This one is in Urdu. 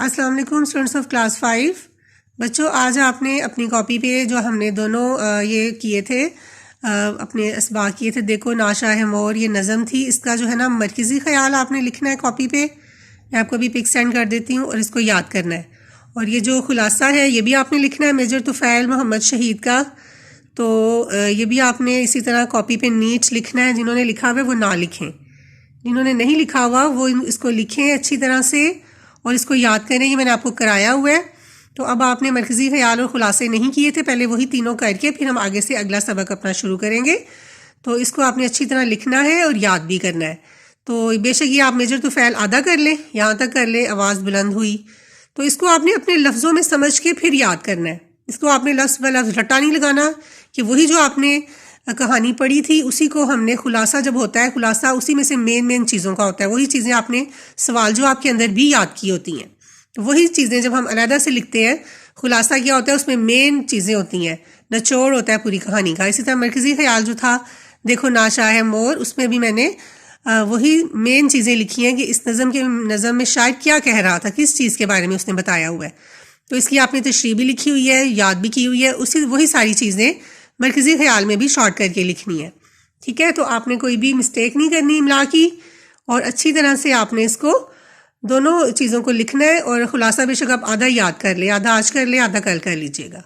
السلام علیکم اسٹوڈنٹس آف کلاس 5. بچوں آج آپ نے اپنی کاپی پہ جو ہم نے دونوں یہ کیے تھے اپنے اسباق کیے تھے، دیکھو ناشا ہے مور، یہ نظم تھی، اس کا جو ہے نا مرکزی خیال آپ نے لکھنا ہے کاپی پہ. میں آپ کو ابھی پک سینڈ کر دیتی ہوں اور اس کو یاد کرنا ہے. اور یہ جو خلاصہ ہے یہ بھی آپ نے لکھنا ہے میجر طفیل محمد شہید کا. تو یہ بھی آپ نے اسی طرح کاپی پہ نیٹ لکھنا ہے. جنہوں نے لکھا ہوا ہے وہ نہ لکھیں، جنہوں نے نہیں لکھا ہوا وہ اس کو لکھیں اچھی طرح سے اور اس کو یاد کریں. یہ میں نے آپ کو کرایا ہوا ہے. تو اب آپ نے مرکزی خیال اور خلاصے نہیں کیے تھے، پہلے وہی تینوں کر کے پھر ہم آگے سے اگلا سبق اپنا شروع کریں گے. تو اس کو آپ نے اچھی طرح لکھنا ہے اور یاد بھی کرنا ہے. تو بے شک یہ آپ میجر طفیل آدھا کر لیں، یہاں تک کر لیں، آواز بلند ہوئی. تو اس کو آپ نے اپنے لفظوں میں سمجھ کے پھر یاد کرنا ہے. اس کو آپ نے لفظ ب لفظ رٹا نہیں لگانا کہ وہی جو آپ نے کہانی پڑھی تھی اسی کو ہم نے خلاصہ جب ہوتا ہے، خلاصہ اسی میں سے مین چیزوں کا ہوتا ہے. وہی چیزیں آپ نے سوال جو آپ کے اندر بھی یاد کی ہوتی ہیں. تو وہی چیزیں جب ہم علیحدہ سے لکھتے ہیں، خلاصہ کیا ہوتا ہے اس میں مین چیزیں ہوتی ہیں، نچوڑ ہوتا ہے پوری کہانی کا. اسی طرح مرکزی خیال جو تھا دیکھو ناشا ہے مور، اس میں بھی میں نے وہی مین چیزیں لکھی ہیں کہ اس نظم میں شاعر کیا کہہ رہا تھا، کس چیز کے بارے میں اس نے بتایا ہوا ہے. تو اس کی آپ نے تشریح بھی لکھی ہوئی ہے، یاد بھی کی ہوئی ہے. وہی ساری چیزیں مرکزی خیال میں بھی شارٹ کر کے لکھنی ہے. ٹھیک ہے، تو آپ نے کوئی بھی مسٹیک نہیں کرنی املا کی، اور اچھی طرح سے آپ نے اس کو دونوں چیزوں کو لکھنا ہے. اور خلاصہ بے شک آپ آدھا یاد کر لیں، آدھا آج کر لیں، آدھا کل کر لیجئے گا.